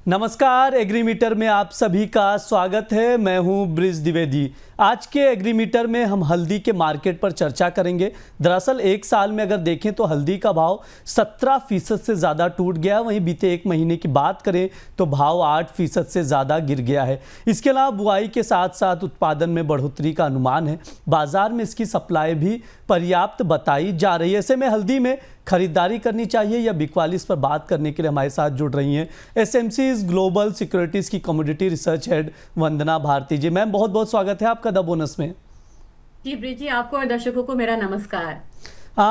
नमस्कार, एग्रीमीटर में आप सभी का स्वागत है। मैं हूं ब्रिज द्विवेदी। आज के एग्रीमीटर में हम हल्दी के मार्केट पर चर्चा करेंगे। दरअसल एक साल में अगर देखें तो हल्दी का भाव 17% से ज़्यादा टूट गया। वहीं बीते एक महीने की बात करें तो भाव 8% से ज़्यादा गिर गया है। इसके अलावा बुआई के साथ साथ उत्पादन में बढ़ोतरी का अनुमान है। बाजार में इसकी सप्लाई भी पर्याप्त बताई जा रही है। ऐसे में हल्दी में खरीदारी करनी चाहिए या बिकवाली, इस पर बात करने के लिए हमारे साथ जुड़ रही हैं एसएमसी ग्लोबल सिक्योरिटीज़ की कमोडिटी रिसर्च हेड वंदना भारती जी। मैम, बहुत बहुत स्वागत है आपका द बोनस में। जी ब्रिज जी, आपको और दर्शकों को मेरा नमस्कार।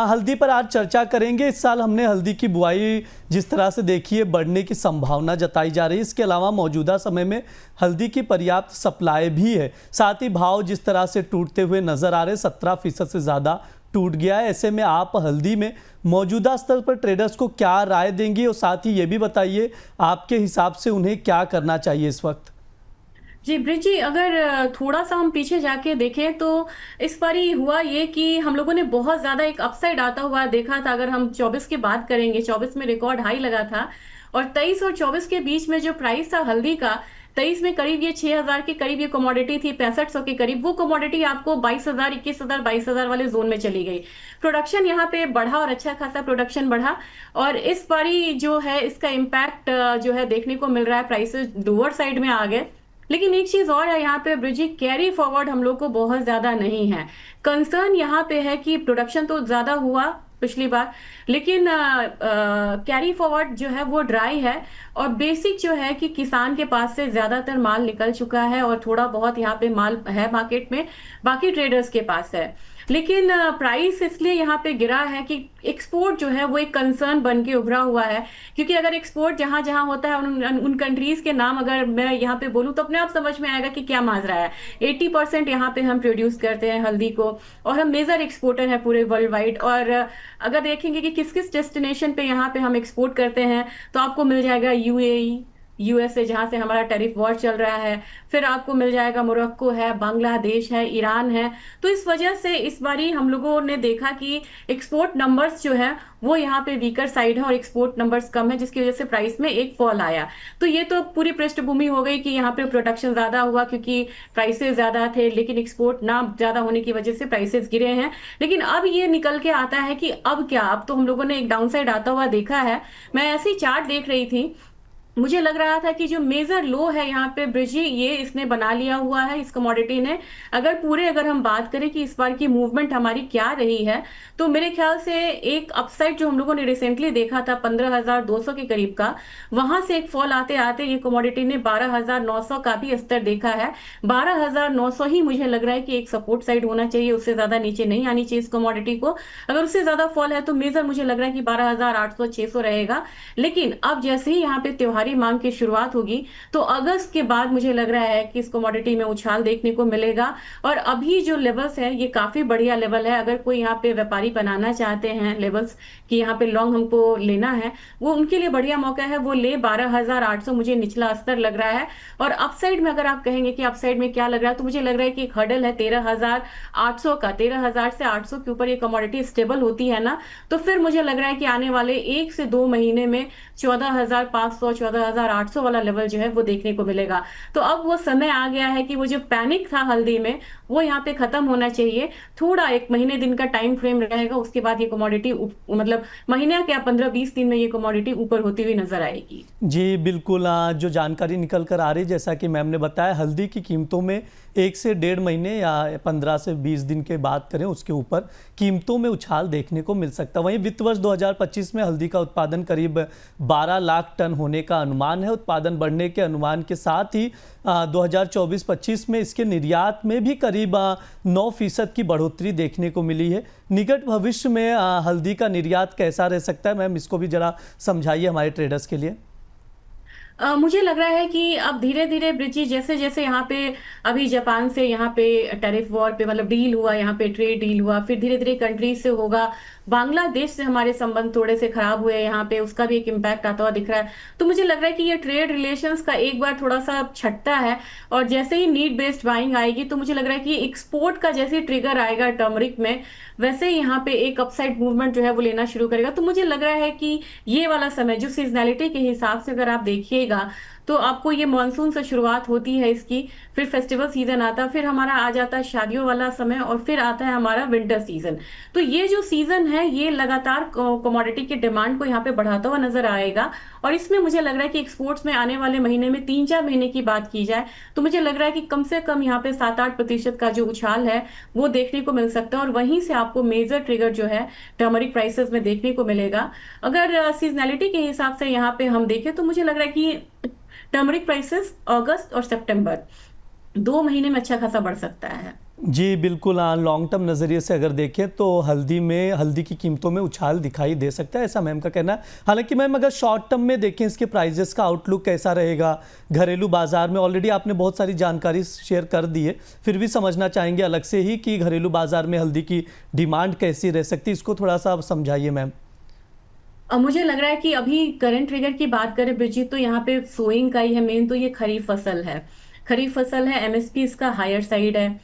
हल्दी पर आज चर्चा करेंगे। इस साल हमने हल्दी की बुआई जिस तरह से देखी है, बढ़ने की संभावना जताई जा रही है। इसके अलावा मौजूदा समय में हल्दी की पर्याप्त सप्लाई भी है। साथ ही भाव जिस तरह से टूटते हुए नजर आ रहे, 17% से ज़्यादा टूट गया है। ऐसे में आप हल्दी में मौजूदा स्तर पर ट्रेडर्स को क्या राय देंगी, और साथ ही ये भी बताइए आपके हिसाब से उन्हें क्या करना चाहिए इस वक्त। जी ब्रिज जी, अगर थोड़ा सा हम पीछे जाके देखें तो इस बारी हुआ ये कि हम लोगों ने बहुत ज्यादा एक अपसाइड आता हुआ देखा था। अगर हम 24 की बात करेंगे, 24 में रिकॉर्ड हाई लगा था और 23 और 24 के बीच में जो प्राइस था हल्दी का, 23 में करीब ये 6,000 के करीब ये कमोडिटी थी, 6500 के करीब। वो कमोडिटी आपको 22,000, 21,000, 22,000 वाले जोन में चली गई। प्रोडक्शन यहाँ पे बढ़ा और अच्छा खासा प्रोडक्शन बढ़ा, और इस बारी जो है इसका इम्पैक्ट जो है देखने को मिल रहा है। प्राइसेस लोअर साइड में आ गए। लेकिन एक चीज और है यहाँ पे ब्रिजी, कैरी फॉरवर्ड हम लोग को बहुत ज्यादा नहीं है। कंसर्न यहाँ पे है कि प्रोडक्शन तो ज्यादा हुआ पिछली बार, लेकिन कैरी फॉरवर्ड जो है वो ड्राई है। और बेसिक जो है कि किसान के पास से ज्यादातर माल निकल चुका है और थोड़ा बहुत यहाँ पे माल है मार्केट में, बाकी ट्रेडर्स के पास है। लेकिन प्राइस इसलिए यहाँ पे गिरा है कि एक्सपोर्ट जो है वो एक कंसर्न बन के उभरा हुआ है। क्योंकि अगर एक्सपोर्ट जहां जहां होता है उन कंट्रीज के नाम अगर मैं यहाँ पे बोलूँ तो अपने आप समझ में आएगा कि क्या माजरा है। 80% यहाँ पे हम प्रोड्यूस करते हैं हल्दी को, और हम मेजर एक्सपोर्टर है पूरे वर्ल्ड वाइड। और अगर देखेंगे कि किस किस डेस्टिनेशन पे यहाँ पे हम एक्सपोर्ट करते हैं तो आपको मिल जाएगा यूएई, यूएसए जहां से हमारा टैरिफ वॉर चल रहा है। फिर आपको मिल जाएगा मोरक्को है, बांग्लादेश है, ईरान है। तो इस वजह से इस बारी हम लोगों ने देखा कि एक्सपोर्ट नंबर्स जो है वो यहाँ पे वीकर साइड है और एक्सपोर्ट नंबर्स कम है, जिसकी वजह से प्राइस में एक फॉल आया। तो ये तो पूरी पृष्ठभूमि हो गई कि यहाँ पे प्रोडक्शन ज्यादा हुआ क्योंकि प्राइसेस ज्यादा थे, लेकिन एक्सपोर्ट ना ज्यादा होने की वजह से प्राइसेस गिरे हैं। लेकिन अब ये निकल के आता है कि अब क्या, अब तो हम लोगों ने एक डाउन साइड आता हुआ देखा है। मैं ऐसे ही चार्ट देख रही थी, मुझे लग रहा था कि जो मेजर लो है यहाँ पे ब्रिजी, ये इसने बना लिया हुआ है इस कमोडिटी ने। अगर हम बात करें कि इस बार की मूवमेंट हमारी क्या रही है, तो मेरे ख्याल से एक अपसाइड जो हम लोगों ने रिसेंटली देखा था 15,200 के करीब का, वहां से एक फॉल आते आते ये कमोडिटी ने 12,900 का भी स्तर देखा है। 12,900 ही मुझे लग रहा है कि एक सपोर्ट साइड होना चाहिए, उससे ज्यादा नीचे नहीं आनी चाहिए इस कमोडिटी को। अगर उससे ज्यादा फॉल है तो मेजर मुझे लग रहा है कि 12,800 600 रहेगा। लेकिन अब जैसे ही यहाँ पे त्योहारी मांग की शुरुआत होगी तो अगस्त के बाद मुझे लग रहा है कि इस कमोडिटी में उछाल देखने को मिलेगा। और अभी जो लेवल्स है ये काफी बढ़िया लेवल है। अगर कोई यहाँ पे व्यापारी बनाना चाहते हैं लेवल्स कि यहाँ पे लॉन्ग हमको लेना है, वो उनके लिए बढ़िया मौका है, वो ले। 12,800 मुझे निचला स्तर लग रहा है। और अपसाइड में अगर आप कहेंगे कि अपसाइड में क्या लग रहा है, तो मुझे लग रहा है कि एक हर्डल है 13,800 का। 13,000 से 800 के ऊपर ये कमोडिटी स्टेबल होती है ना, तो फिर मुझे लग रहा है कि आने वाले 1 से 2 महीने में 14,500 14,800 वाला लेवल जो है वो देखने को मिलेगा। तो अब वो समय आ गया है कि वो जो पैनिक था हल्दी में, वो यहाँ पे खत्म होना चाहिए। थोड़ा 1 महीने दिन का टाइम फ्रेम रहेगा, उसके बाद ये कमोडिटी मतलब महीने क्या 15-20 दिन में ये कमोडिटी ऊपर होती हुई नजर आएगी। जी बिल्कुल। जो जानकारी निकल कर आ रही, जैसा कि मैम ने बताया, हल्दी की कीमतों में 1 से 1.5 महीने या 15 से 20 दिन के बात करें उसके ऊपर कीमतों में उछाल देखने को मिल सकता है। वहीं वित्त वर्ष 2025 में हल्दी का उत्पादन करीब 12 लाख टन होने का अनुमान है। उत्पादन बढ़ने के अनुमान के साथ ही 2024-25 में इसके निर्यात में भी करीब 9% की बढ़ोतरी देखने को मिली है। निकट भविष्य में हल्दी का निर्यात कैसा रह सकता है, मैम इसको भी जरा समझाइए हमारे ट्रेडर्स के लिए। मुझे लग रहा है कि अब धीरे धीरे ब्रिजी, जैसे जैसे यहाँ पे अभी जापान से यहाँ पे टैरिफ वॉर पे मतलब डील हुआ, यहाँ पे ट्रेड डील हुआ, फिर धीरे धीरे कंट्रीज से होगा। बांग्लादेश से हमारे संबंध थोड़े से खराब हुए यहाँ पे, उसका भी एक इम्पैक्ट आता हुआ दिख रहा है। तो मुझे लग रहा है कि ये ट्रेड रिलेशंस का एक बार थोड़ा सा छटता है, और जैसे ही नीड बेस्ड बाइंग आएगी तो मुझे लग रहा है कि एक्सपोर्ट का जैसे ट्रिगर आएगा टर्मरिक में, वैसे ही यहाँ पे एक अपसाइड मूवमेंट जो है वो लेना शुरू करेगा। तो मुझे लग रहा है कि ये वाला समय जो सीजनैलिटी के हिसाब से अगर आप देखिएगा तो आपको ये मानसून से शुरुआत होती है इसकी, फिर फेस्टिवल सीजन आता है, फिर हमारा आ जाता है शादियों वाला समय, और फिर आता है हमारा विंटर सीजन। तो ये जो सीजन है ये लगातार कमोडिटी की डिमांड को यहाँ पे बढ़ाता हुआ नजर आएगा। और इसमें मुझे लग रहा है कि एक्सपोर्ट्स में आने वाले महीने में 3-4 महीने की बात की जाए तो मुझे लग रहा है कि कम से कम यहाँ पे 7-8% का जो उछाल है वो देखने को मिल सकता है, और वहीं से आपको मेजर ट्रिगर जो है टर्मरिक प्राइसेस में देखने को मिलेगा। अगर सीजनैलिटी के हिसाब से यहाँ पे हम देखें तो मुझे लग रहा है कि टर्मरिक प्राइसेस अगस्त और सितंबर 2 महीने में अच्छा खासा बढ़ सकता है। जी बिल्कुल, लॉन्ग टर्म नज़रिए से अगर देखें तो हल्दी की कीमतों में उछाल दिखाई दे सकता है, ऐसा मैम का कहना है। हालांकि मैम अगर शॉर्ट टर्म में देखें इसके प्राइजेस का आउटलुक कैसा रहेगा घरेलू बाजार में, ऑलरेडी आपने बहुत सारी जानकारी शेयर कर दी है, फिर भी समझना चाहेंगे अलग से ही कि घरेलू बाजार में हल्दी की डिमांड कैसी रह सकती है, इसको थोड़ा सा समझाइए मैम। मुझे लग रहा है कि अभी करंट ट्रिगर की बात करें ब्रिजित, तो यहाँ पे सोइंग का ही है मेन, तो ये खरीफ फसल है। खरीफ फसल है, एमएसपी इसका हायर साइड है।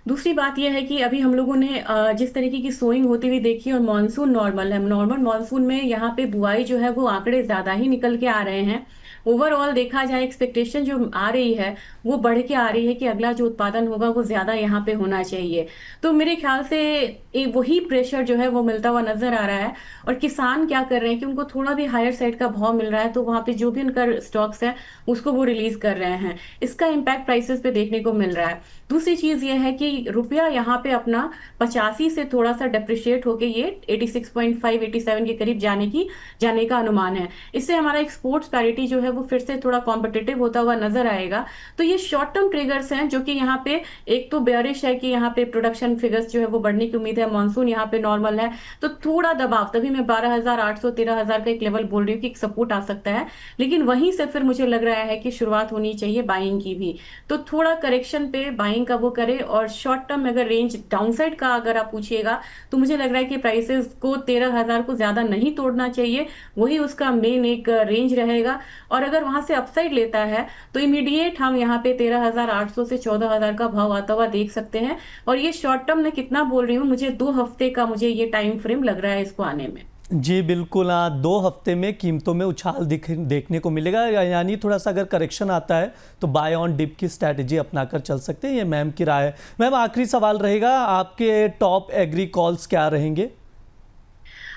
दूसरी बात यह है कि अभी हम लोगों ने जिस तरीके की सोइंग होती हुई देखी, और मानसून नॉर्मल है, नॉर्मल मानसून में यहाँ पे बुआई जो है वो आंकड़े ज्यादा ही निकल के आ रहे हैं। ओवरऑल देखा जाए एक्सपेक्टेशन जो आ रही है वो बढ़ के आ रही है कि अगला जो उत्पादन होगा वो ज्यादा यहाँ पे होना चाहिए। तो मेरे ख्याल से एक वही प्रेशर जो है वो मिलता हुआ नजर आ रहा है। और किसान क्या कर रहे हैं कि उनको थोड़ा भी हायर साइड का भाव मिल रहा है, तो वहां पे जो भी उनका स्टॉक्स है उसको वो रिलीज कर रहे हैं। इसका इम्पैक्ट प्राइसेस पे देखने को मिल रहा है। दूसरी चीज ये है कि रुपया यहाँ पे अपना 85 से थोड़ा सा डेप्रिशिएट होके ये 86.5 87 के करीब जाने का अनुमान है। इससे हमारा एक्सपोर्ट्स पैरिटी जो है वो फिर से थोड़ा कॉम्पिटिटिव होता हुआ नजर आएगा। तो ये शॉर्ट टर्म ट्रिगर्स हैं जो कि यहाँ पे एक तो बेयरिश है कि यहाँ पे प्रोडक्शन फिगर्स जो है वो बढ़ने की उम्मीद है, मानसून यहाँ पे नॉर्मल है, तो थोड़ा दबाव, तभी मैं 12,800 13,000 का एक लेवल बोल रही हूँ कि एक सपोर्ट आ सकता है। लेकिन वहीं से फिर मुझे लग रहा है कि शुरुआत होनी चाहिए बाइंग की भी, तो थोड़ा करेक्शन पे बाइंग का वो करे। और शॉर्ट टर्म में अगर रेंज डाउनसाइड का अगर आप पूछिएगा तो मुझे लग रहा है कि प्राइसेस को 13,000 को ज्यादा नहीं तोड़ना चाहिए, वही उसका मेन एक रेंज रहेगा। और अगर वहां से अपसाइड लेता है तो इमीडिएट हम यहाँ पे 13,800 से 14,000 का भाव आता हुआ देख सकते हैं। और ये शॉर्ट टर्म में कितना बोल रही हूँ, मुझे 2 हफ्ते का मुझे ये टाइम फ्रेम लग रहा है इसको आने में। जी बिल्कुल, 2 हफ्ते में कीमतों में उछाल देखने को मिलेगा, यानी थोड़ा सा अगर करेक्शन आता है तो बाय ऑन डिप की स्ट्रैटेजी अपनाकर चल सकते हैं, ये मैम की राय है। मैम आखिरी सवाल रहेगा, आपके टॉप एग्री कॉल्स क्या रहेंगे?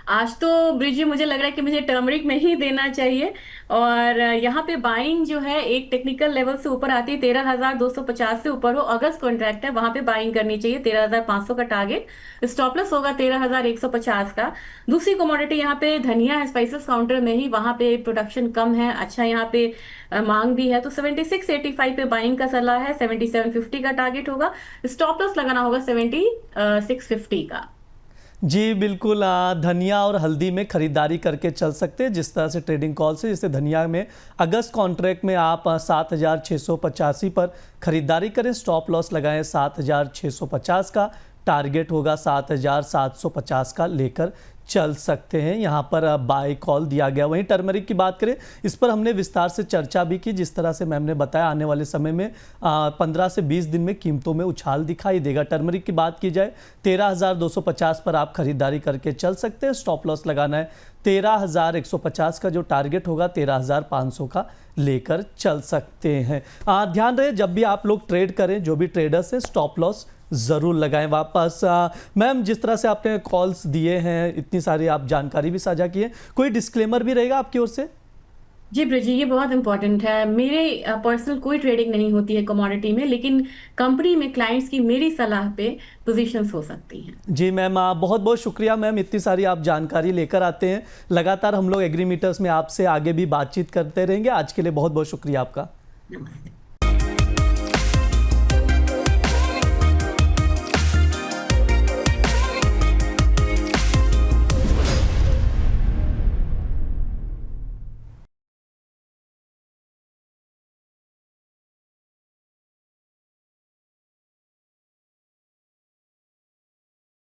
आज तो ब्रिजी मुझे लग रहा है कि मुझे टर्मरिक में ही देना चाहिए। और यहाँ पे बाइंग जो है एक टेक्निकल लेवल से ऊपर आती है, 13,250 से ऊपर हो, अगस्त कॉन्ट्रैक्ट है, वहां पे बाइंग करनी चाहिए। 13,500 का टारगेट, स्टॉप लॉस होगा 13,150 का। दूसरी कमोडिटी यहाँ पे धनिया है, स्पाइसेस काउंटर में ही, वहां पे प्रोडक्शन कम है, अच्छा यहाँ पे मांग भी है, तो 7685 पे बाइंग का सलाह है। 7750 का टारगेट होगा, स्टॉप लॉस लगाना होगा 7650 का। जी बिल्कुल, धनिया और हल्दी में खरीदारी करके चल सकते हैं जिस तरह से ट्रेडिंग कॉल से। जैसे धनिया में अगस्त कॉन्ट्रैक्ट में आप 7,685 पर खरीदारी करें, स्टॉप लॉस लगाएं 7,650 का, टारगेट होगा 7,750 का लेकर चल सकते हैं। यहाँ पर बाय कॉल दिया गया। वहीं टर्मरिक की बात करें, इस पर हमने विस्तार से चर्चा भी की, जिस तरह से मैम ने बताया आने वाले समय में 15 से 20 दिन में कीमतों में उछाल दिखाई देगा। टर्मरिक की बात की जाए 13,250 पर आप खरीदारी करके चल सकते हैं, स्टॉप लॉस लगाना है 13,150 का, जो टारगेट होगा 13,500 का लेकर चल सकते हैं। ध्यान रहे जब भी आप लोग ट्रेड करें, जो भी ट्रेडर्स हैं, स्टॉप लॉस ज़रूर लगाएं। वापस मैम जिस तरह से आपने कॉल्स दिए हैं, इतनी सारी आप जानकारी भी साझा की है, कोई डिस्क्लेमर भी रहेगा आपकी ओर से? जी ब्रिजी, ये बहुत इंपॉर्टेंट है। मेरे पर्सनल कोई ट्रेडिंग नहीं होती है कमोडिटी में, लेकिन कंपनी में क्लाइंट्स की मेरी सलाह पे पोजीशंस हो सकती हैं। जी मैम, बहुत बहुत शुक्रिया मैम, इतनी सारी आप जानकारी लेकर आते हैं। लगातार हम लोग एग्रीमीटर्स में आपसे आगे भी बातचीत करते रहेंगे। आज के लिए बहुत बहुत शुक्रिया आपका। नमस्ते।